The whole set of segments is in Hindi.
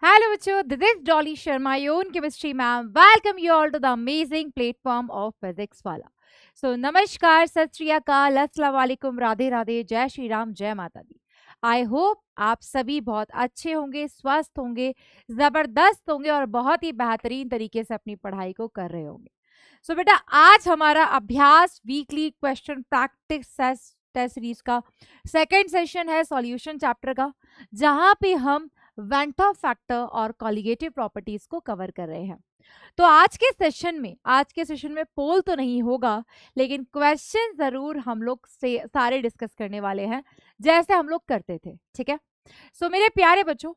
Hello, bachcho. This is Dolly Sharma, your own chemistry ma'am. Welcome you all to the amazing platform of Physics Wala. So, नमस्कार, सत श्री अकाल, अस्सलाम वालेकुम, राधे राधे, जय श्री राम, जय माता दी। आई होप आप सभी बहुत अच्छे होंगे, स्वस्थ होंगे, जबरदस्त होंगे और बहुत ही बेहतरीन तरीके से अपनी पढ़ाई को कर रहे होंगे। सो बेटा, आज हमारा अभ्यास weekly question practice test series का सेकेंड सेशन है सॉल्यूशन चैप्टर का, जहां पे हम वेंट ऑफ फैक्टर और कॉलिगेटिव प्रॉपर्टीज को कवर कर रहे हैं। तो आज के सेशन में पोल तो नहीं होगा, लेकिन क्वेश्चन जरूर हम लोग से सारे डिस्कस करने वाले हैं, जैसे हम लोग करते थे। ठीक है। सो मेरे प्यारे बच्चों,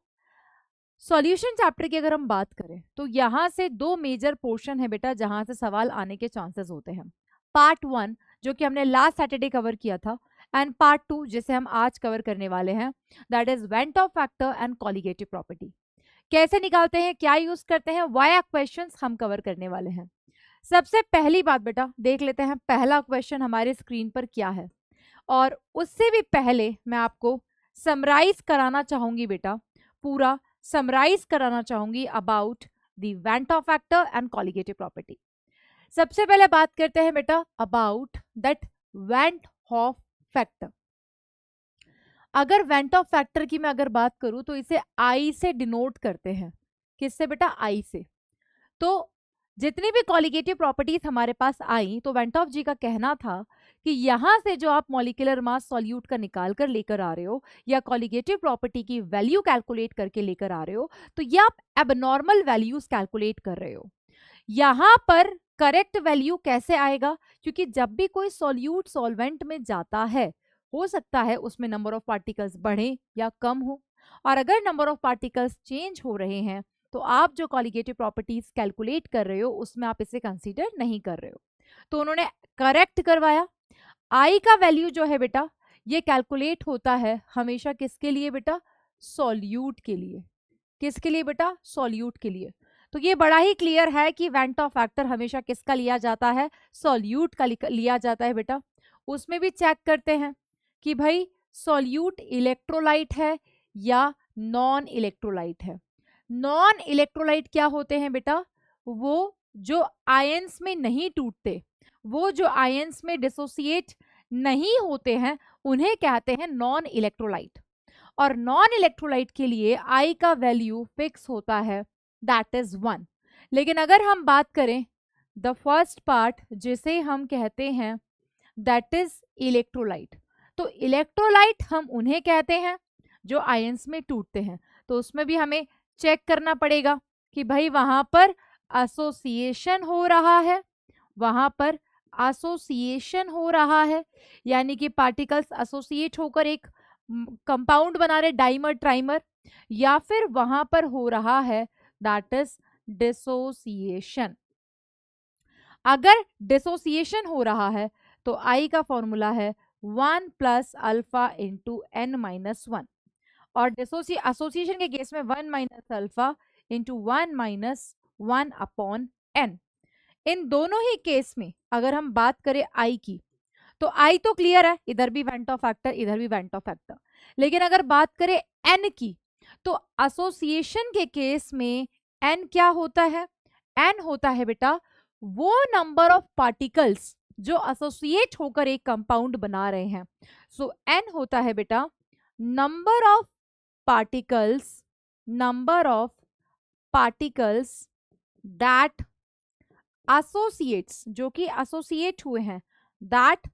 सॉल्यूशन चैप्टर की अगर हम बात करें तो यहां से दो मेजर पोर्शन है बेटा, जहां से सवाल आने के चांसेस होते हैं। पार्ट 1 जो कि हमने लास्ट सैटरडे कवर किया था, एंड पार्ट 2 जिसे हम आज कवर करने वाले हैं, that is went Hoff factor and colligative property. कैसे निकालते हैं, क्या यूज करते हैं, वाया क्वेश्चंस हम कवर करने वाले हैं। सबसे पहली बात बेटा, देख लेते हैं पहला क्वेश्चन हमारे स्क्रीन पर क्या है। और उससे भी पहले मैं आपको समराइज कराना चाहूंगी बेटा, पूरा समराइज कराना चाहूंगी about the went Hoff factor and colligative property. सबसे पहले बात करते हैं बेटा about that went Hoff factor. अगर वेंट ऑफ फैक्टर की मैं अगर बात करूं तो इसे आई से डिनोट करते हैं। किससे बेटा? आई से। तो जितनी भी कॉलिगेटिव प्रॉपर्टीज हमारे पास आई, तो वेंट ऑफ जी का कहना था कि यहां से जो आप मॉलिक्यूलर मास सॉल्यूट का निकाल कर लेकर आ रहे हो, या कॉलिगेटिव प्रॉपर्टी की वैल्यू कैलकुलेट करके लेकर आ रहे हो, तो ये आप एबनॉर्मल वैल्यूज कैलकुलेट कर रहे हो। यहां पर करेक्ट वैल्यू कैसे आएगा? क्योंकि जब भी कोई सॉल्यूट सॉल्वेंट में जाता है, हो सकता है उसमें नंबर ऑफ पार्टिकल्स बढ़े या कम हो, और अगर नंबर ऑफ पार्टिकल्स चेंज हो रहे हैं तो आप जो कॉलिगेटिव प्रॉपर्टीज कैलकुलेट कर रहे हो उसमें आप इसे कंसीडर नहीं कर रहे हो। तो उन्होंने करेक्ट करवाया। आई का वैल्यू जो है बेटा, ये कैलकुलेट होता है हमेशा किसके लिए बेटा? सॉल्यूट के लिए। किसके लिए बेटा? सॉल्यूट के लिए। तो ये बड़ा ही क्लियर है कि वेंट ऑफ फैक्टर हमेशा किसका लिया जाता है? सॉल्यूट का लिया जाता है बेटा। उसमें भी चेक करते हैं कि भाई सॉल्यूट इलेक्ट्रोलाइट है या नॉन इलेक्ट्रोलाइट है। नॉन इलेक्ट्रोलाइट क्या होते हैं बेटा? वो जो आयंस में नहीं टूटते, वो जो आयंस में डिसोसिएट नहीं होते हैं, उन्हें कहते हैं नॉन इलेक्ट्रोलाइट। और नॉन इलेक्ट्रोलाइट के लिए आई का वैल्यू फिक्स होता है, दैट इज 1। लेकिन अगर हम बात करें द फर्स्ट पार्ट, जिसे हम कहते हैं दैट इज इलेक्ट्रोलाइट, तो इलेक्ट्रोलाइट हम उन्हें कहते हैं जो आयंस में टूटते हैं। तो उसमें भी हमें चेक करना पड़ेगा कि भाई वहां पर एसोसिएशन हो रहा है, वहां पर एसोसिएशन हो रहा है, यानी कि पार्टिकल्स एसोसिएट होकर एक कंपाउंड बना रहे, डाइमर ट्राइमर, या फिर वहां पर हो रहा है दैट इज डिसोसिएशन। अगर डिसोसिएशन हो रहा है तो आई का फॉर्मूला है 1 plus alpha into n minus 1, और एसोसिएशन के केस में 1 minus alpha into 1 minus 1 upon n. इन दोनों ही केस में अगर हम बात करें आई की, तो आई तो क्लियर है, इधर भी वेंट ऑफ फैक्टर, इधर भी वेंट ऑफ फैक्टर। लेकिन अगर बात करें एन की, तो एसोसिएशन के केस में एन क्या होता है? एन होता है बेटा वो नंबर ऑफ पार्टिकल्स जो एसोसिएट होकर एक कंपाउंड बना रहे हैं। सो एन होता है बेटा number of particles, number of particles that associates, जो कि एसोसिएट हुए हैं, that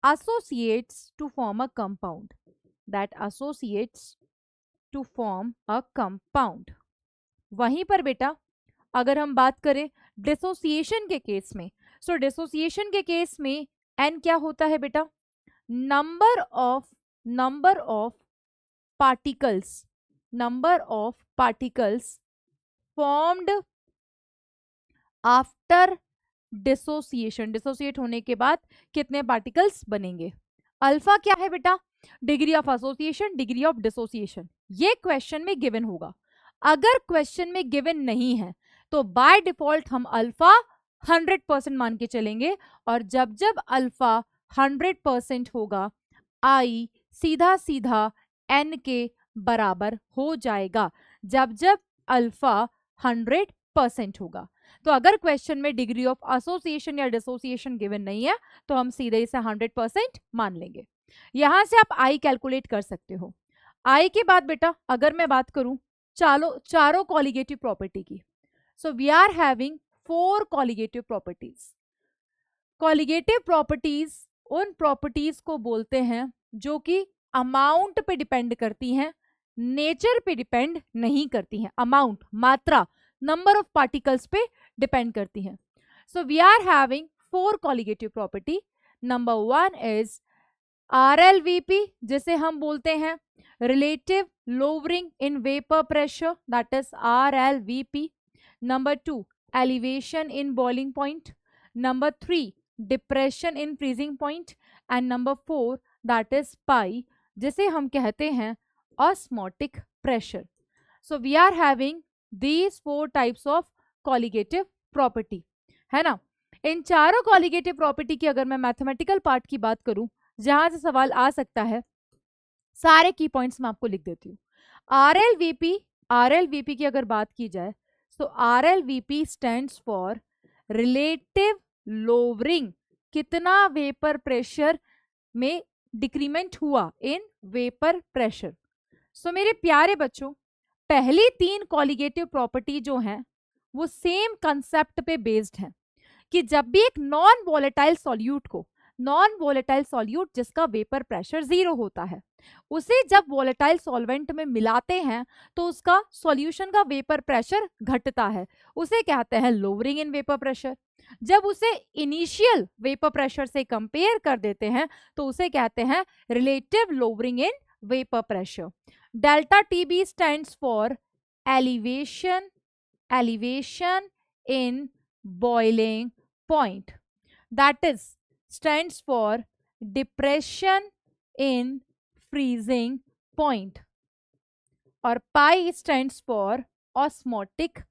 associates to form a compound, that associates to form a compound. वहीं पर बेटा अगर हम बात करें डिसोसिएशन के केस में, सो डिसोसिएशन के केस में एन क्या होता है बेटा? Number of particles, number of particles formed after dissociation. Dissociate होने के बाद कितने पार्टिकल्स बनेंगे? अल्फा क्या है बेटा? Degree of association, degree of dissociation. ये क्वेश्चन में गिवन होगा। अगर क्वेश्चन में गिवन नहीं है तो बाय डिफॉल्ट हम अल्फा 100% मान के चलेंगे, और जब जब अल्फा 100% होगा, आई सीधा सीधा एन के बराबर हो जाएगा। जब जब अल्फा 100% होगा। तो अगर क्वेश्चन में डिग्री ऑफ एसोसिएशन या डिसोसिएशन गिवन नहीं है तो हम सीधे इसे 100% मान लेंगे। यहां से आप आई कैलकुलेट कर सकते हो। आई के बाद बेटा अगर मैं बात करूं चारों कॉलिगेटिव प्रॉपर्टी की, so we are having 4 colligative properties. Colligative properties उन प्रॉपर्टीज को बोलते हैं जो कि अमाउंट पे डिपेंड करती हैं, नेचर पे डिपेंड नहीं करती हैं। अमाउंट, मात्रा, नंबर ऑफ पार्टिकल्स पे डिपेंड करती हैं। So we are having 4 colligative property. Number 1 is RLVP, जिसे हम बोलते हैं relative lowering in vapour pressure, that is RLVP. Number 2 elevation in boiling point. Number 3 depression in freezing point. And number 4 that is pi, जिसे हम कहते हैं osmotic pressure. So we are having these 4 types of colligative property, है ना। इन चारों कॉलिगेटिव प्रॉपर्टी की अगर मैं मैथमेटिकल पार्ट की बात करूं जहां से सवाल आ सकता है, सारे की पॉइंट्स मैं आपको लिख देती हूँ। RLVP की अगर बात की जाए तो RLVP stands for relative lowering, कितना वेपर प्रेशर में डिक्रीमेंट हुआ इन वेपर प्रेशर। सो मेरे प्यारे बच्चों, पहली 3 कॉलिगेटिव प्रॉपर्टी जो हैं वो सेम कंसेप्ट पे बेस्ड हैं कि जब भी एक नॉन वोलेटाइल सॉल्यूट को, नॉन वोलेटाइल सॉल्यूट जिसका वेपर प्रेशर 0 होता है, उसे जब वोलेटाइल सॉल्वेंट में मिलाते हैं तो उसका सॉल्यूशन का वेपर प्रेशर घटता है, उसे कहते हैं लोवरिंग इन वेपर प्रेशर। जब उसे इनिशियल वेपर प्रेशर से कंपेयर कर देते हैं तो उसे कहते हैं relative lowering in vapour pressure. Delta TB stands for elevation in boiling point. That is stands for depression in freezing point. और pi stands for osmotic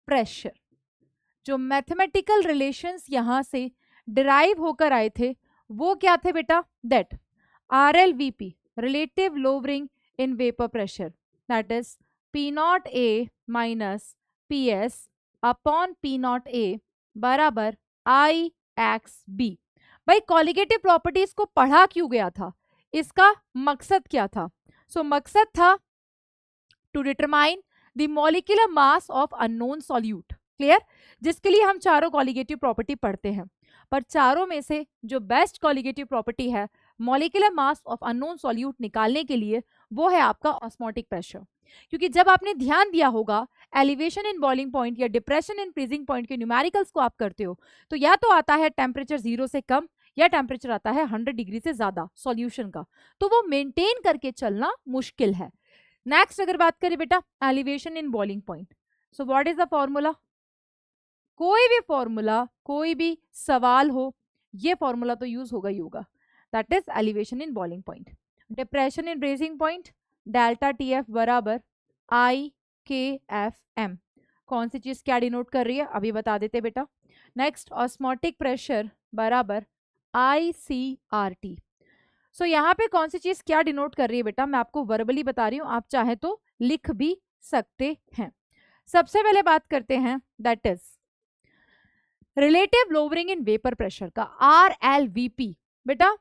pressure. जो मैथमेटिकल रिलेशंस यहाँ से डिराइव होकर आए थे वो क्या थे बेटा? That RLVP relative lowering in vapor pressure, that is P naught A minus PS upon P naught A बराबर IXB। भाई कॉलिगेटिव प्रॉपर्टीज को पढ़ा क्यों गया था, इसका मकसद क्या था? मकसद था to determine the molecular mass of unknown solute, clear, जिसके लिए हम चारों कॉलिगेटिव प्रॉपर्टी पढ़ते हैं। पर चारों में से जो बेस्ट कॉलिगेटिव प्रॉपर्टी है molecular mass of unknown solute निकालने के लिए, वो है आपका ऑस्मोटिक प्रेशर। क्योंकि जब आपने ध्यान दिया होगा एलिवेशन इन बॉइलिंग पॉइंट या डिप्रेशन इन फ्रीजिंग पॉइंट के न्यूमेरिकल्स को आप करते हो तो या तो आता है टेम्परेचर 0 से कम या टेम्परेचर आता है 100 डिग्री से ज्यादा सॉल्यूशन का, तो वो मेंटेन करके चलना मुश्किल है। नेक्स्ट अगर बात करें बेटा elevation in boiling point, so what is the formula? कोई भी फॉर्मूला, कोई भी सवाल हो, ये फॉर्मूला तो यूज होगा ही होगा, that is elevation in boiling point. Depression in brazing point, delta TF बराबर IKFM। कौन सी चीज क्या डिनोट कर रही है अभी बता देते बेटा। नेक्स्ट ऑस्मोटिक प्रेशर बराबर ICRT। सो यहाँ पे कौन सी चीज क्या डिनोट कर रही है बेटा, मैं आपको वर्बली बता रही हूँ, आप चाहे तो लिख भी सकते हैं। सबसे पहले बात करते हैं that is relative lowering in vapour pressure का RLVP। बेटा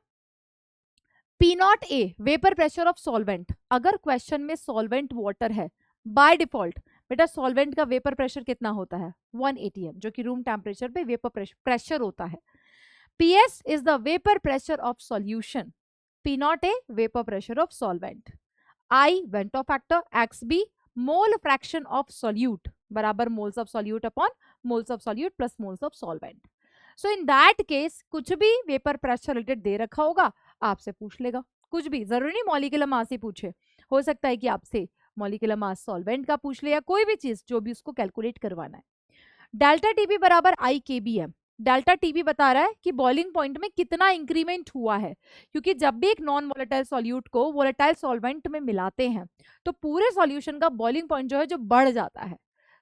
P not A vapour pressure of solvent, अगर क्वेश्चन में सॉल्वेंट वाटर है बाय डिफॉल्ट बेटा सॉल्वेंट का वेपर प्रेशर कितना होता है 1 atm, जो कि रूम टेम्परेचर पे वेपर प्रेशर होता है। PS is the vapour pressure of solution, P not A vapour pressure of solvent, I Vento factor, XB mole fraction of solute बराबर moles of solute upon moles of solute plus moles of solvent. So in that case कुछ भी वेपर प्रेशर रिलेटेड दे रखा होगा आपसे पूछ लेगा, कुछ भी, जरूरी नहीं मॉलिक्यूलर मास ही पूछे, हो सकता है कि आपसे मॉलिक्यूलर मास सॉल्वेंट का पूछ ले या कोई भी चीज जो भी उसको कैलकुलेट करवाना है। डेल्टा TB बराबर IKBM। डेल्टा TB बता रहा है कि बॉइलिंग पॉइंट में कितना इंक्रीमेंट हुआ है, क्योंकि जब भी एक नॉन वोलेटाइल सॉल्यूट को वोलेटाइल सॉल्वेंट में मिलाते हैं तो पूरे सॉल्यूशन का बॉइलिंग पॉइंट जो है जो बढ़ जाता है।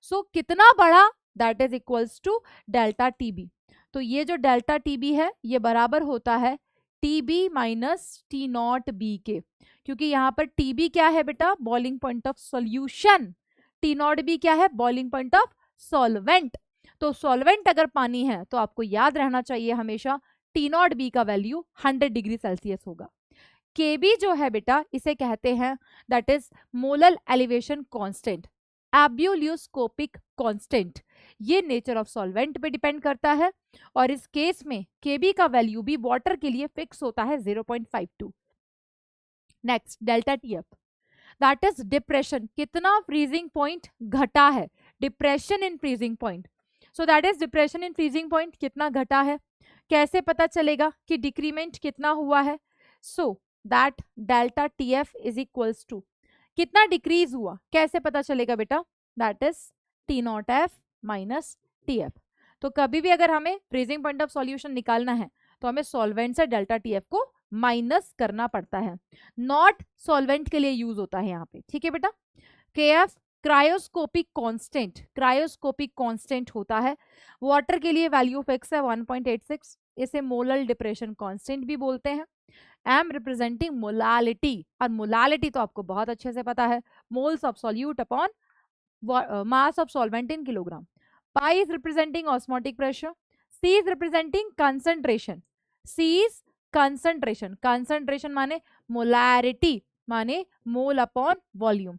सो कितना बढ़ा, that is equals to delta TB। तो ये जो डेल्टा TB है ये बराबर होता है TB minus T not B के, क्योंकि यहाँ पर TB क्या है बेटा boiling point of solution, T not B क्या है? Boiling point of solvent. तो सॉल्वेंट अगर पानी है तो आपको याद रहना चाहिए हमेशा टी नॉट बी का वैल्यू 100 डिग्री सेल्सियस होगा। केबी जो है बेटा इसे कहते हैं that is molal elevation constant, ebullioscopic constant. ये नेचर ऑफ सॉल्वेंट पे डिपेंड करता है और इस केस में केबी का वैल्यू भी वाटर के लिए फिक्स होता है 0.52। Next delta TF that is depression, कितना फ्रीजिंग पॉइंट घटा है, depression in freezing point. So that is depression in freezing point कितना घटा है, कैसे पता चलेगा कि डिक्रीमेंट कितना हुआ है? So that delta TF is equals to कितना डिक्रीज हुआ, कैसे पता चलेगा बेटा? That is T naught F minus T F. तो कभी भी अगर हमें फ्रीजिंग पॉइंट ऑफ सॉल्यूशन निकालना है तो हमें सॉल्वेंट से डेल्टा टीएफ को माइनस करना पड़ता है, नॉट सॉल्वेंट के लिए यूज होता है यहाँ पे, ठीक है बेटा। के F cryoscopic constant, cryoscopic constant होता है, वाटर के लिए वैल्यू फिक्स है 1.86, इसे मोलल डिप्रेशन कांस्टेंट भी बोलते हैं। एम रिप्रेजेंटिंग मोलालिटी, और मोलालिटी तो आपको बहुत अच्छे से पता है, moles of solute upon mass of solvent in kilogram. Pi is representing osmotic pressure, C is representing concentration, C is concentration, concentration माने मोलारिटी माने मोल अपॉन वॉल्यूम,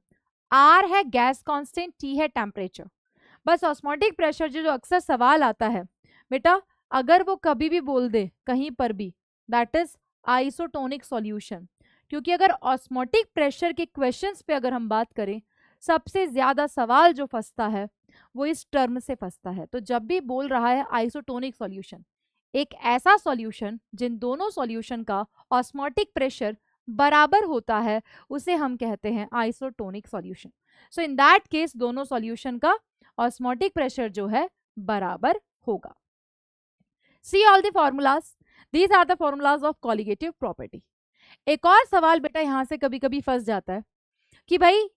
आर है गैस कांस्टेंट, टी है टेम्परेचर। बस ऑस्मोटिक प्रेशर जो अक्सर सवाल आता है बेटा, अगर वो कभी भी बोल दे कहीं पर भी दैट इज आइसोटोनिक सॉल्यूशन, क्योंकि अगर ऑस्मोटिक प्रेशर के क्वेश्चंस पे अगर हम बात करें सबसे ज्यादा सवाल जो फंसता है वो इस टर्म से फंसता है। तो जब भी बोल रहा है आइसोटोनिक सॉल्यूशन, एक ऐसा सॉल्यूशन जिन दोनों सॉल्यूशन का ऑस्मोटिक प्रेशर बराबर होता है उसे हम कहते हैं isotonic solution. So in that case दोनों सॉल्यूशन का ऑस्मोटिक प्रेशर जो है बराबर होगा। See all the formulas, these are the formulas of colligative property. एक और सवाल बेटा यहां से कभी कभी फंस जाता है कि भाई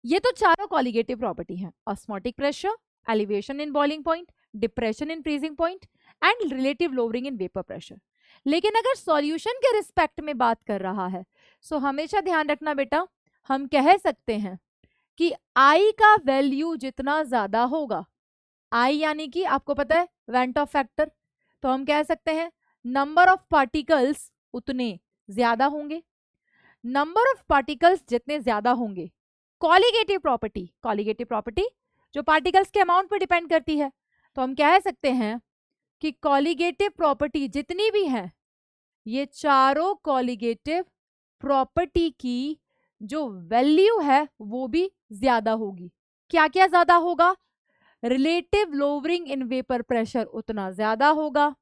ये तो चारों कॉलिगेटिव प्रॉपर्टी हैं, osmotic pressure, elevation in boiling point, depression in freezing point and relative lowering in vapour pressure, लेकिन अगर सॉल्यूशन के रिस्पेक्ट में बात कर रहा है सो हमेशा ध्यान रखना बेटा, हम कह सकते हैं कि आई का वैल्यू जितना ज्यादा होगा, आई यानी कि आपको पता है वेंट ऑफ फैक्टर, तो हम कह सकते हैं नंबर ऑफ पार्टिकल्स उतने ज्यादा होंगे, नंबर ऑफ पार्टिकल्स जितने ज्यादा होंगे, कॉलिगेटिव प्रॉपर्टी, कॉलिगेटिव प्रॉपर्टी जो पार्टिकल्स के अमाउंट पर डिपेंड करती है, तो हम कह सकते हैं कि कॉलिगेटिव प्रॉपर्टी जितनी भी हैं ये चारों कॉलिगेटिव प्रॉपर्टी की जो वैल्यू है वो भी ज्यादा होगी। क्या क्या ज्यादा होगा? Relative lowering in vapour pressure उतना ज्यादा होगा,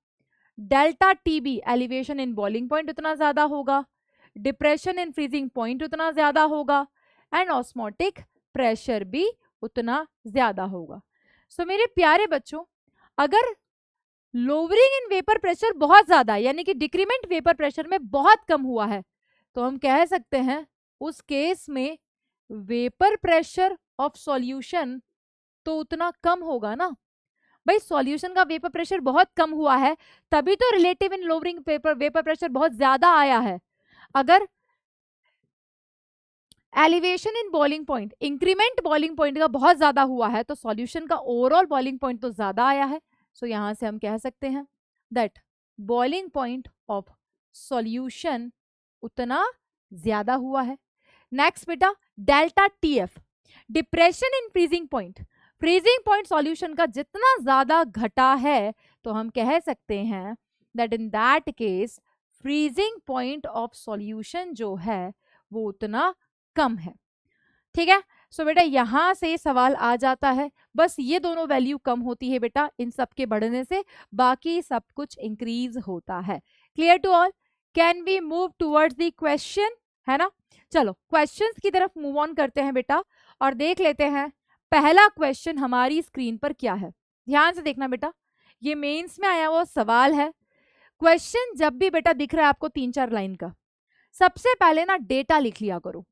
delta TB elevation in boiling point उतना ज्यादा होगा, डिप्रेशन इन फ्रीजिंग पॉइंट उतना ज्यादा होगा एंड ऑस्मोटिक प्रेशर भी उतना ज्यादा होगा। सो मेरे प्यारे बच्चों, अगर लोअरिंग इन वेपर प्रेशर बहुत ज्यादा यानी कि डिक्रीमेंट वेपर प्रेशर में बहुत कम हुआ है तो हम कह सकते हैं उस केस में वेपर प्रेशर ऑफ सॉल्यूशन तो उतना कम होगा ना भाई, सॉल्यूशन का वेपर प्रेशर बहुत कम हुआ है तभी तो रिलेटिव इन लोअरिंग वेपर प्रेशर बहुत ज्यादा आया है। अगर elevation in boiling point, increment boiling point का बहुत ज्यादा हुआ है तो सॉल्यूशन का ओवरऑल बॉइलिंग पॉइंट तो ज्यादा आया है। सो यहां से हम कह सकते हैं that boiling point of solution उतना ज्यादा हुआ है। नेक्स्ट बेटा delta TF, depression in freezing point, freezing point solution का जितना ज्यादा घटा है तो हम कह सकते हैं that in that case freezing point of solution जो है वो उतना कम है। ठीक है, सो बेटा यहां से सवाल आ जाता है, बस ये दोनों वैल्यू कम होती है बेटा इन सब के बढ़ने से, बाकी सब कुछ इंक्रीज होता है। Clear to all? Can we move towards the question, है ना? चलो क्वेश्चंस की तरफ मूव ऑन करते हैं बेटा और देख लेते हैं पहला क्वेश्चन हमारी स्क्रीन पर क्या है। ध्यान से देखना बेटा, ये मेंस में आया हुआ सवाल है। क्वेश्चन जब भी बेटा दिख रहा है आपको 3-4 लाइन का, सबसे पहले ना डेटा लिख लिया करो।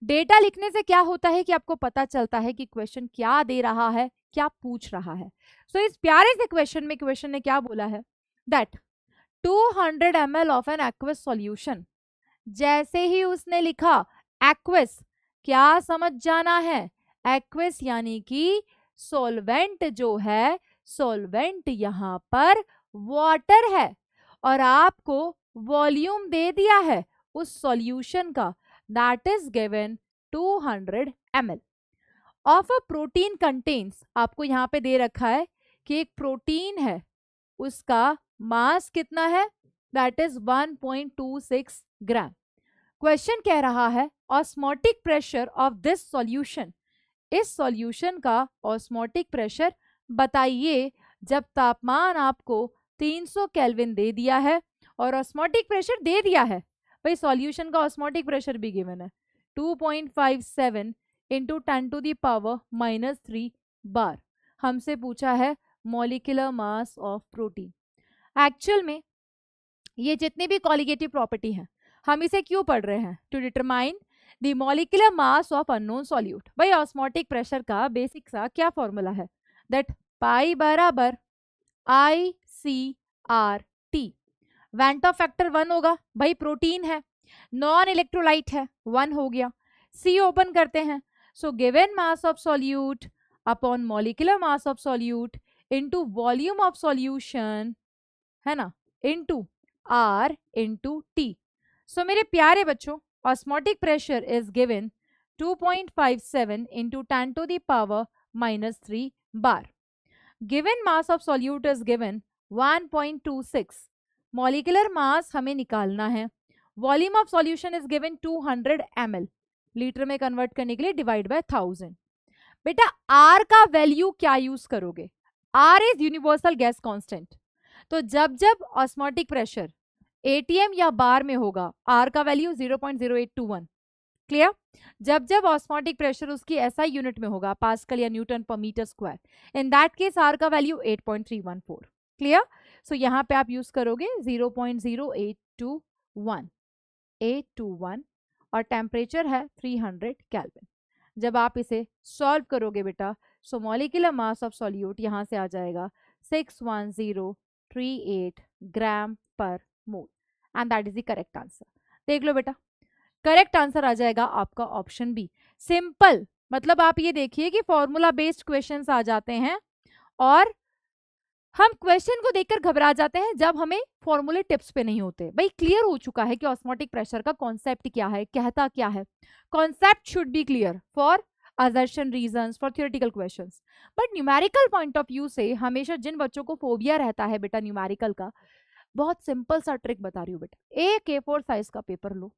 डेटा लिखने से क्या होता है कि आपको पता चलता है कि क्वेश्चन क्या दे रहा है, क्या पूछ रहा है। सो इस प्यारे से क्वेश्चन में क्वेश्चन ने क्या बोला है that 200 ml of an aqueous solution, जैसे ही उसने लिखा एक्वस, क्या समझ जाना है एक्वस यानी कि सॉल्वेंट जो है, सॉल्वेंट यहां पर वाटर है और आपको वॉल्यूम दे दिया है उस सॉल्यूशन का, that is given 200 ml of a protein contains. आपको यहां पे दे रखा है कि एक प्रोटीन है, उसका मास कितना है, दैट इज 1.26 ग्राम। क्वेश्चन कह रहा है osmotic pressure of this solution, इस सॉल्यूशन का ऑस्मोटिक प्रेशर बताइए जब तापमान आपको 300 केल्विन दे दिया है और ऑस्मोटिक प्रेशर दे दिया है। भाई सॉल्यूशन का ऑस्मोटिक प्रेशर भी गिवन है 2.57 इंटू 10⁻³ बार। हमसे पूछा है molecular mass of protein. Actual में ये जितनी भी कॉलिगेटिव प्रॉपर्टी हैं हम इसे क्यों पढ़ रहे हैं, to determine the molecular mass of unknown solute. भाई ऑस्मोटिक प्रेशर का बेसिक सा क्या फॉर्मूला है, दैट पाई बराबर ICRT। वेंटो फैक्टर 1 होगा, भाई प्रोटीन है, नॉन इलेक्ट्रोलाइट है, 1 हो गया। सी ओपन करते हैं, so given mass of solute upon molecular mass of solute into volume of solution, है ना, इनटू R इनटू T। सो मेरे प्यारे बच्चों osmotic pressure is given 2.57 into 10⁻³ bar. Given mass of solute is given 1.26। Molecular mass हमें निकालना है, volume of solution is given 200 ml, litre में कन्वर्ट करने के लिए डिवाइड बाय 1000। बेटा R का वैल्यू क्या यूज करोगे, R is universal gas constant, तो जब जब ऑस्मोटिक प्रेशर ATM या बार में होगा R का वैल्यू 0.0821, क्लियर। जब जब ऑस्मोटिक प्रेशर उसकी SI यूनिट में होगा, पास्कल या newton per metre square, in that case R का वैल्यू 8.314, क्लियर। सो यहाँ पे आप यूज करोगे 0.0821 और टेम्परेचर है 300 केल्विन। जब आप इसे सॉल्व करोगे बेटा, so molecular mass of solute यहाँ से आ जाएगा 61038 ग्राम पर mole, and that is the correct answer. देख लो बेटा, करेक्ट आंसर आ जाएगा आपका ऑप्शन बी। सिंपल, मतलब आप ये देखिए कि फॉर्मूला बेस्ड क्वेश्चंस आ जाते हैं और हम क्वेश्चन को देखकर घबरा जाते हैं जब हमें फॉर्मूले टिप्स पे नहीं होते। भाई क्लियर हो चुका है कि ऑस्मोटिक प्रेशर का कॉन्सेप्ट क्या है, कहता क्या है। Concept should be clear for assertion reasons for theoretical questions, but numerical point of view से हमेशा जिन बच्चों को फोबिया रहता है बेटा न्यूमेरिकल का, बहुत सिंपल सा ट्रिक बता रही हूँ बेटा। एक A4 साइज का पेपर लो,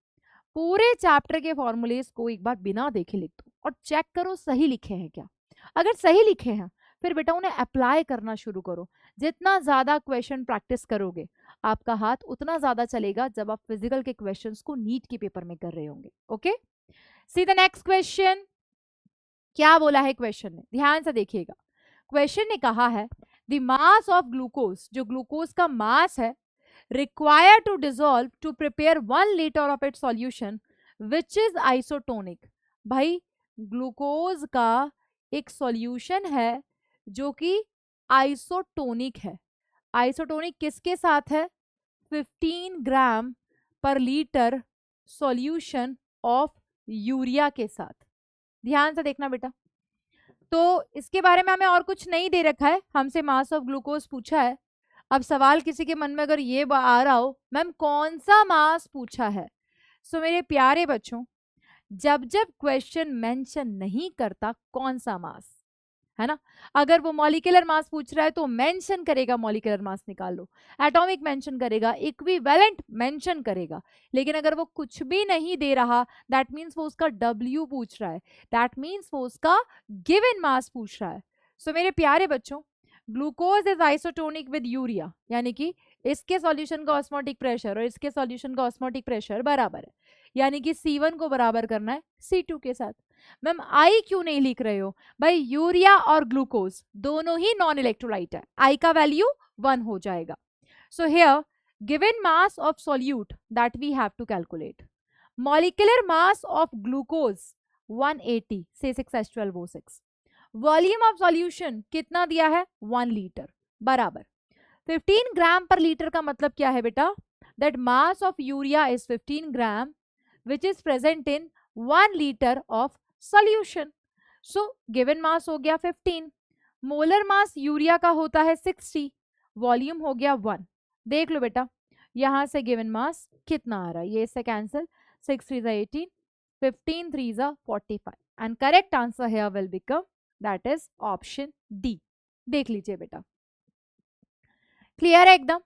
पूरे चैप्टर के फॉर्मूलेस को एक बार बिना देखे लिख दो और चेक करो सही लिखे हैं क्या। अगर सही लिखे हैं फिर बेटा उन्हें अप्लाई करना शुरू करो। जितना ज्यादा क्वेश्चन प्रैक्टिस करोगे आपका हाथ उतना ज्यादा चलेगा जब आप फिजिकल के क्वेश्चंस को नीट के पेपर में कर रहे होंगे। Okay, see the next question. क्या बोला है क्वेश्चन ने, ध्यान से देखिएगा। क्वेश्चन ने कहा है द मास ऑफ ग्लूकोज, जो ग्लूकोज का मास है, required to dissolve to prepare 1 liter of its solution which is isotonic। भाई ग्लूकोज का एक सॉल्यूशन है जो कि आइसोटोनिक है। आइसोटोनिक किसके साथ है, 15 ग्राम पर लीटर सॉल्यूशन ऑफ यूरिया के साथ। ध्यान से देखना बेटा, तो इसके बारे में हमें और कुछ नहीं दे रखा है, हमसे मास ऑफ ग्लूकोज पूछा है। अब सवाल किसी के मन में अगर ये आ रहा हो मैम कौन सा मास पूछा है, सो मेरे प्यारे बच्चों जब जब क्वेश्चन मेंशन नहीं करता कौन सा मास, है ना, अगर वो मॉलिक्यूलर मास पूछ रहा है तो मेंशन करेगा मॉलिक्यूलर मास निकाल लो, एटॉमिक मेंशन करेगा, इक्विवेलेंट मेंशन करेगा। लेकिन अगर वो कुछ भी नहीं दे रहा दैट मीन्स वो उसका W पूछ रहा है, दैट मीन्स वो उसका गिवन मास पूछ रहा है। सो मेरे प्यारे बच्चों glucose is isotonic with urea, यानी कि इसके सॉल्यूशन का ऑस्मोटिक प्रेशर और इसके सॉल्यूशन का ऑस्मोटिक प्रेशर बराबर है, यानी कि C1 को बराबर करना है C2 के साथ। मैम I क्यों नहीं लिख रहे हो, भाई यूरिया और ग्लूकोज दोनों ही नॉन इलेक्ट्रोलाइट है, I का वैल्यू 1 हो जाएगा। So here given mass of solute that we have to calculate, molecular mass of glucose 180 से 6H12O6, वॉल्यूम ऑफ सॉल्यूशन कितना दिया है 1 लीटर बराबर 15 ग्राम पर लीटर का मतलब क्या है बेटा, that mass of urea is 15 gram which is present in 1 litre of solution. So given mass हो गया 15, मोलर मास यूरिया का होता है 60, वॉल्यूम हो गया 1। देख लो बेटा यहां से गिवन मास कितना आ रहा है, ये इससे cancel, 6 3 18, 15 3 45, and correct answer here will become that is option D. देख लीजिए बेटा, क्लियर है एकदम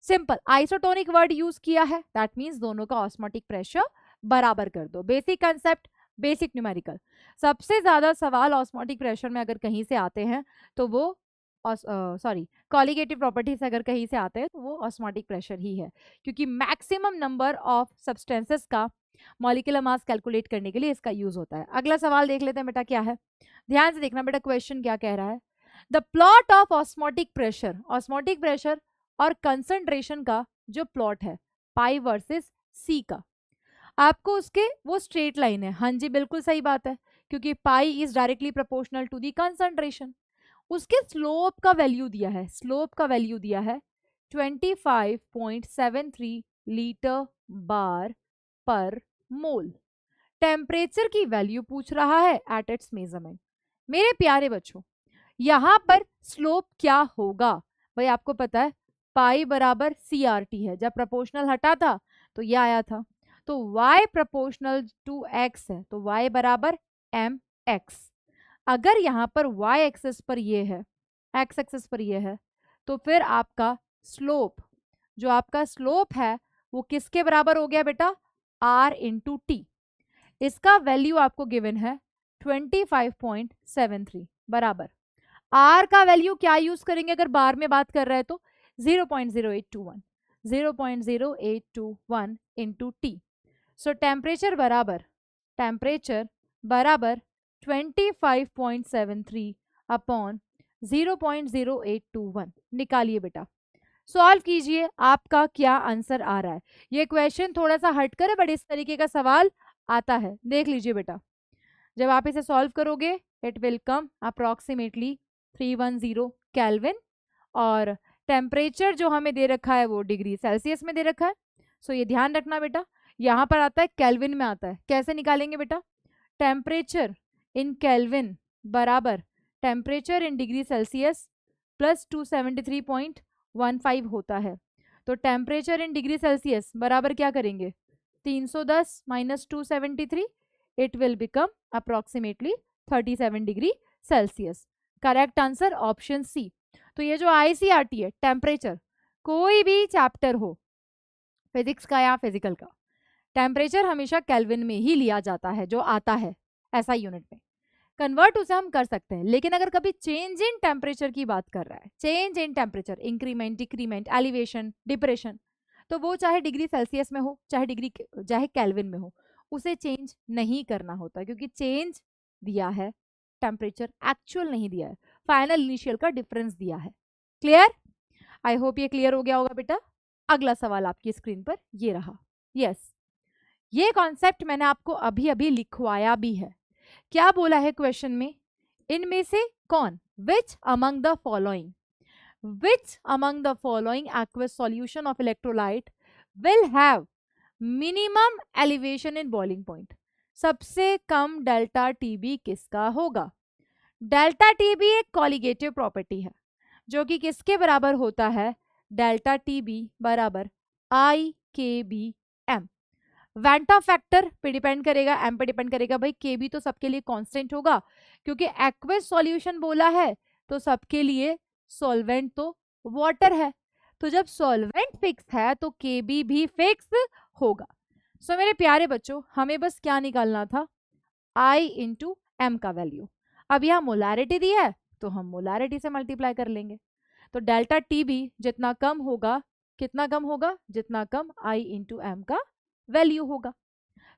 सिंपल। आइसोटोनिक वर्ड यूज किया है, दैट मीन्स दोनों का ऑस्मोटिक प्रेशर बराबर कर दो। Basic concept, basic numerical. सबसे ज्यादा सवाल ऑस्मोटिक प्रेशर में अगर कहीं से आते हैं तो वो कॉलिगेटिव प्रॉपर्टी से अगर कहीं से आते हैं तो वो ऑस्मोटिक प्रेशर ही है, क्योंकि मैक्सिमम नंबर ऑफ सब्सटेंसेस का मॉलिक्यूलर मास कैलकुलेट करने के लिए इसका यूज होता है। अगला सवाल देख लेते हैं बेटा क्या है, ध्यान से देखना बेटा क्वेश्चन क्या कह रहा है। The plot of osmotic pressure, osmotic pressure और कंसंट्रेशन का जो प्लॉट है पाई वर्सेस सी का, आपको उसके वो स्ट्रेट लाइन है। हाँ जी बिल्कुल सही बात है, क्योंकि pi is directly proportional to the concentration. उसके स्लोप का वैल्यू दिया है, स्लोप का वैल्यू दिया है 25.73 लीटर बार पर मोल। टेम्परेचर की वैल्यू पूछ रहा है एट इट्स मेजरमेंट। मेरे प्यारे बच्चों यहां पर स्लोप क्या होगा, भाई आपको पता है पाई बराबर CRT है, जब प्रोपोर्शनल हटा था तो ये आया था, तो y प्रोपोर्शनल टू x है तो y बराबर mx। अगर यहाँ पर y एक्सिस पर ये है, x एक्सिस पर ये है, तो फिर आपका स्लोप, जो आपका स्लोप है वो किसके बराबर हो गया बेटा, r इंटू टी। इसका वैल्यू आपको गिवन है 25.73 बराबर r का वैल्यू क्या यूज करेंगे अगर बार में बात कर रहे हैं तो 0.0821, 0.0821 इंटू टी। सो टेम्परेचर बराबर 25.73 अपॉन 0.0821 निकालिए बेटा, सॉल्व कीजिए, आपका क्या आंसर आ रहा है। ये क्वेश्चन थोड़ा सा हटकर है बट इस तरीके का सवाल आता है, देख लीजिए बेटा। जब आप इसे सॉल्व करोगे it will come approximately 310 kelvin, और टेम्परेचर जो हमें दे रखा है वो डिग्री सेल्सियस में दे रखा है। सो ये ध्यान रखना बेटा, यहाँ पर आता है केल्विन में आता है। कैसे निकालेंगे बेटा, टेम्परेचर इन केल्विन बराबर temperature in degree Celsius plus 273.15 होता है। तो टेम्परेचर इन डिग्री सेल्सियस बराबर क्या करेंगे, 310 minus 273, it will become approximately 37 degree Celsius. Correct answer option C. तो ये जो ICRT है, टेम्परेचर, कोई भी चैप्टर हो फिजिक्स का या फिजिकल का, टेम्परेचर हमेशा केल्विन में ही लिया जाता है, जो आता है ऐसा यूनिट में। कन्वर्ट उसे हम कर सकते हैं, लेकिन अगर कभी चेंज इन टेम्परेचर की बात कर रहा है, change in temperature, increment, decrement, elevation, depression, तो वो चाहे डिग्री सेल्सियस में हो चाहे केल्विन में हो, उसे चेंज नहीं करना होता, क्योंकि चेंज दिया है टेम्परेचर, एक्चुअल नहीं दिया है, फाइनल इनिशियल का डिफरेंस दिया है। क्लियर, आई होप ये क्लियर हो गया होगा बेटा। अगला सवाल आपकी स्क्रीन पर ये रहा। यस, ये कॉन्सेप्ट मैंने आपको अभी अभी लिखवाया भी है। क्या बोला है क्वेश्चन में, इनमें से कौन, which among the following, which among the following aqueous solution of electrolyte will have minimum elevation in boiling point, सबसे कम डेल्टा टीबी किसका होगा। डेल्टा टीबी एक कॉलिगेटिव प्रॉपर्टी है जो कि किसके बराबर होता है, डेल्टा टीबी बराबर IKBM। वेंटा फैक्टर पे डिपेंड करेगा, एम पे डिपेंड करेगा, भाई केबी तो सबके लिए कांस्टेंट होगा, क्योंकि एक्वेस सॉल्यूशन बोला है तो सबके लिए सॉल्वेंट तो वाटर है, तो जब सॉल्वेंट फिक्स है तो केबी भी फिक्स होगा। सो मेरे प्यारे बच्चों हमें बस क्या निकालना था, I इंटू एम का वैल्यू। अब यहाँ मोलारिटी दी है तो हम मोलारिटी से मल्टीप्लाई कर लेंगे, तो डेल्टा टीबी जितना कम होगा, कितना कम होगा, जितना कम I इंटू एम का वैल्यू होगा।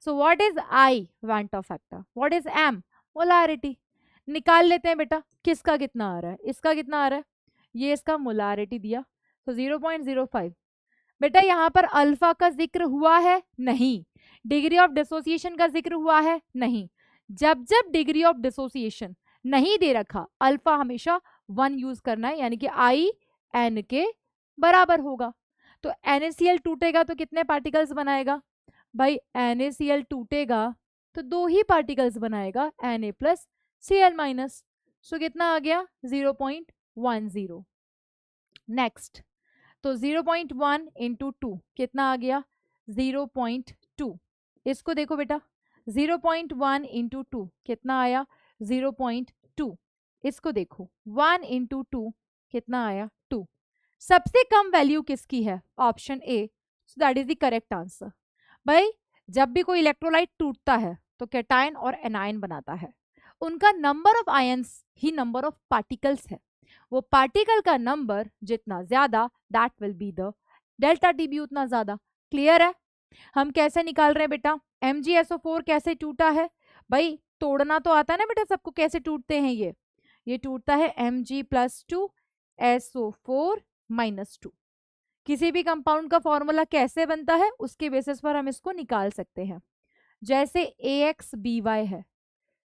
So what is I, Vanta factor, what is M, molarity. निकाल लेते हैं बेटा, किसका कितना आ रहा है, इसका कितना आ रहा है, ये इसका मोलारिटी दिया तो 0.05। बेटा यहाँ पर अल्फा का जिक्र हुआ है नहीं, डिग्री ऑफ डिसोसिएशन का जिक्र हुआ है नहीं। जब जब डिग्री ऑफ डिसोसिएशन नहीं दे रखा, अल्फा हमेशा 1 यूज करना है, यानी कि I N के बराबर होगा। तो NaCl टूटेगा तो कितने पार्टिकल्स बनाएगा, भाई NaCl टूटेगा तो 2 ही पार्टिकल्स बनाएगा, Na प्लस Cl माइनस, सो कितना आ गया 0.10। नेक्स्ट, तो 0.1 इंटू 2 कितना आ गया 0.2। इसको देखो बेटा, 0.1 इंटू 2 कितना आया 0.2। इसको देखो 1 इंटू 2 कितना आया 2। सबसे कम वैल्यू किसकी है, option A, so that is the correct answer. भाई जब भी कोई इलेक्ट्रोलाइट टूटता है तो कैटायन और एनायन बनाता है, उनका number of ions he number of particles है। वो पार्टिकल का नंबर जितना ज्यादा that will be the delta T भी उतना ज्यादा। क्लियर है? हम कैसे निकाल रहे हैं बेटा, MgSO4 कैसे टूटा है, भाई तोड़ना तो आता है ना बेटा सबको, कैसे टूटते हैं ये टूटता है Mg+2SO4-2। किसी भी कंपाउंड का फॉर्मूला कैसे बनता है उसके बेसिस पर हम इसको निकाल सकते हैं। जैसे AXBY है,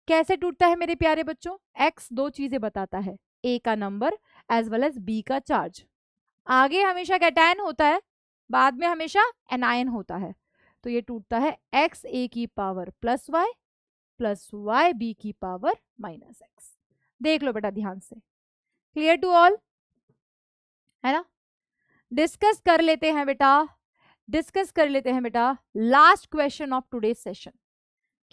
कैसे टूटता है मेरे प्यारे बच्चों, X दो चीजें बताता है, A का number as well as B का चार्ज। आगे हमेशा कैटायन होता है, बाद में हमेशा एनायन होता है। तो ये टूटता है XA की पावर +y प्लस YB की पावर -x। देख लो बेटा ध्यान से, क्लियर टू ऑल है ना। डिस्कस कर लेते हैं बेटा last question of today session.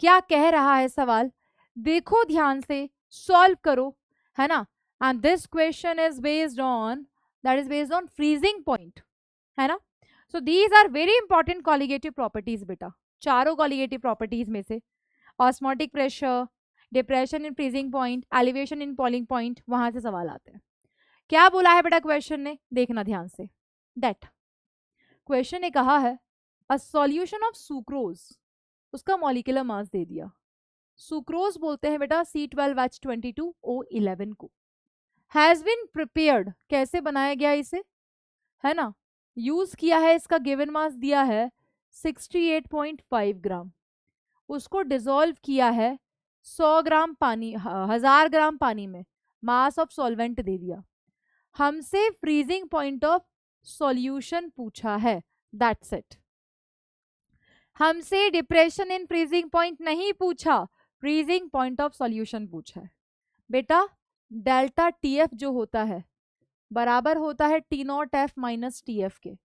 क्या कह रहा है सवाल, देखो ध्यान से, सॉल्व करो, है ना। And this question is based on freezing point, है ना। So these are very important colligative properties बेटा, चारों कॉलिगेटिव प्रॉपर्टीज में से osmotic pressure, depression in freezing point, elevation in boiling point, वहां से सवाल आते हैं। क्या बोला है बेटा क्वेश्चन ने, देखना ध्यान से। दैट क्वेश्चन ने कहा है अ सॉल्यूशन ऑफ सुक्रोज, उसका मॉलिक्यूलर मास दे दिया, सुक्रोज बोलते हैं बेटा C12H22O11 को, हैज बीन प्रिपेयर्ड, कैसे बनाया गया इसे, है ना, यूज किया है, इसका गिवन मास दिया है 68.5 ग्राम, उसको डिसॉल्व किया है 100 ग्राम पानी, 1000 ग्राम पानी में, मास ऑफ सॉल्वेंट दे दिया, हमसे फ्रीजिंग पॉइंट ऑफ सॉल्यूशन पूछा है, दैट्स इट। हमसे डिप्रेशन इन फ्रीजिंग पॉइंट नहीं पूछा, फ्रीजिंग पॉइंट ऑफ सॉल्यूशन पूछा है। बेटा डेल्टा TF जो होता है बराबर होता है T0F माइनस TF के।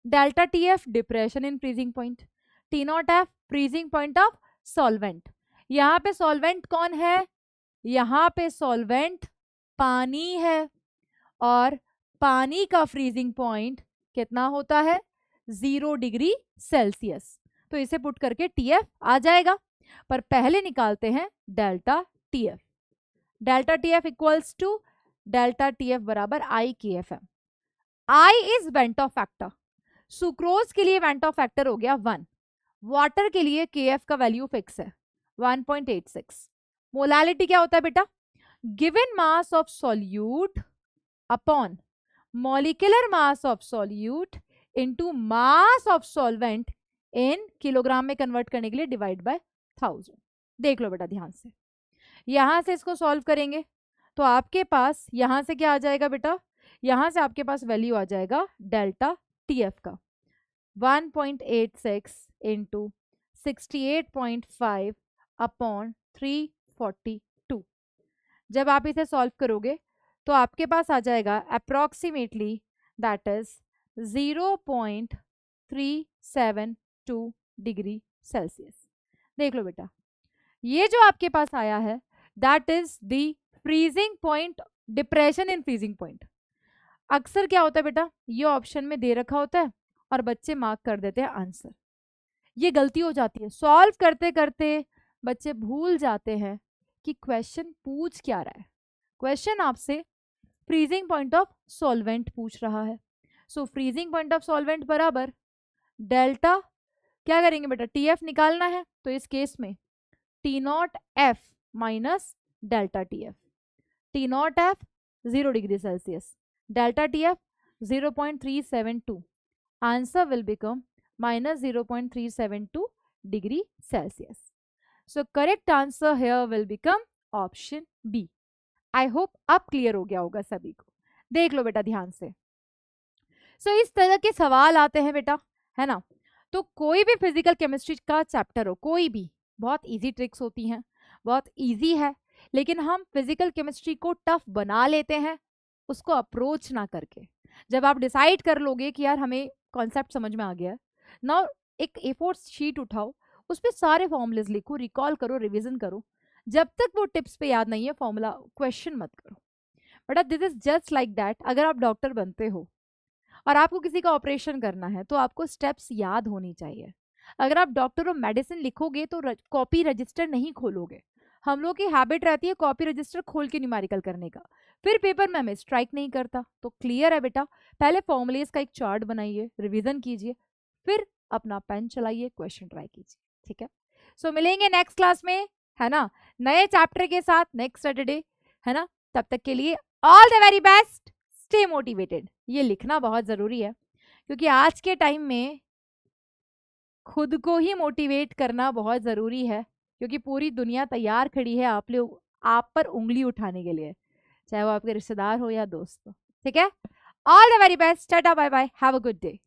Delta TF depression in freezing point, T0F freezing point of solvent. यहाँ पे सॉल्वेंट कौन है, यहाँ पे सॉल्वेंट पानी है, और पानी का फ्रीजिंग पॉइंट कितना होता है 0 डिग्री सेल्सियस। तो इसे पुट करके TF आ जाएगा, पर पहले निकालते हैं delta TF। Delta TF equals to delta TF बराबर IKFM। I is van't Hoff factor, sucrose के लिए वेंटो फैक्टर हो गया 1, वाटर के लिए KF का वैल्यू फिक्स है 1.86। मोलालिटी क्या होता है बेटा, given mass of solute upon molecular mass of solute into mass of solvent in kilogram में कन्वर्ट करने के लिए डिवाइड बाय 1000। देख लो बेटा ध्यान से, यहां से इसको सॉल्व करेंगे तो आपके पास यहां से क्या आ जाएगा बेटा, यहां से आपके पास वैल्यू आ जाएगा डेल्टा TF का 1.86 इंटू 68.5 अपॉन 342। जब आप इसे सॉल्व करोगे तो आपके पास आ जाएगा approximately that is 0.372 degree Celsius. देख लो बेटा, ये जो आपके पास आया है that is the freezing point, depression in freezing point. अक्सर क्या होता है बेटा, ये ऑप्शन में दे रखा होता है और बच्चे मार्क कर देते हैं आंसर। ये गलती हो जाती है, सॉल्व करते करते बच्चे भूल जाते हैं कि क्वेश्चन पूछ क्या रहा है। क्वेश्चन आपसे फ्रीजिंग पॉइंट ऑफ सॉल्वेंट पूछ रहा है, सो फ्रीजिंग पॉइंट ऑफ सॉल्वेंट बराबर डेल्टा, क्या करेंगे बेटा TF निकालना है, तो इस केस में T0F minus delta TF। T0F 0 degree Celsius, delta TF 0.372, answer will become minus 0.372 degree Celsius. So correct answer here will become option B. I hope अब क्लियर हो गया होगा सभी को। देख लो बेटा ध्यान से। इस तरह के सवाल आते हैं बेटा, है ना। तो कोई भी फिजिकल केमिस्ट्री का चैप्टर हो, कोई भी, बहुत इजी ट्रिक्स होती हैं, बहुत इजी है। लेकिन हम फिजिकल केमिस्ट्री को टफ बना लेते हैं उसको अप्रोच ना करके। जब आप डिसाइड कर लोगे कि यार हमें कॉन्सेप्ट समझ में आ गया है, ना एक A4 शीट उठाओ, उस पर सारे फॉर्मूलेज लिखो, रिकॉल करो, रिवीजन करो। जब तक वो टिप्स पे याद नहीं है फॉर्मूला क्वेश्चन मत करो। But this is just like that, अगर आप डॉक्टर बनते हो और आपको किसी का ऑपरेशन करना है तो आपको स्टेप्स याद होनी चाहिए। अगर आप डॉक्टर और मेडिसिन लिखोगे तो कॉपी रजिस्टर नहीं खोलोगे। हम लोग की हैबिट रहती है कॉपी रजिस्टर खोल के न्यूमेरिकल करने का, फिर पेपर में हमें स्ट्राइक नहीं करता। तो क्लियर है बेटा, पहले फॉर्मुलेज का एक चार्ट बनाइए, रिवीजन कीजिए, फिर अपना पेन चलाइए, क्वेश्चन ट्राई कीजिए। ठीक है, सो मिलेंगे नेक्स्ट क्लास में, है ना, नए चैप्टर के साथ नेक्स्ट सैटरडे, है ना। तब तक के लिए all the very best, stay motivated. ये लिखना बहुत जरूरी है क्योंकि आज के टाइम में खुद को ही मोटिवेट करना बहुत जरूरी है, क्योंकि पूरी दुनिया तैयार खड़ी है आप लोग, आप पर उंगली उठाने के लिए, चाहे वो आपके रिश्तेदार हो या दोस्त हो। ठीक है, all the very best, tata bye bye, have a good day.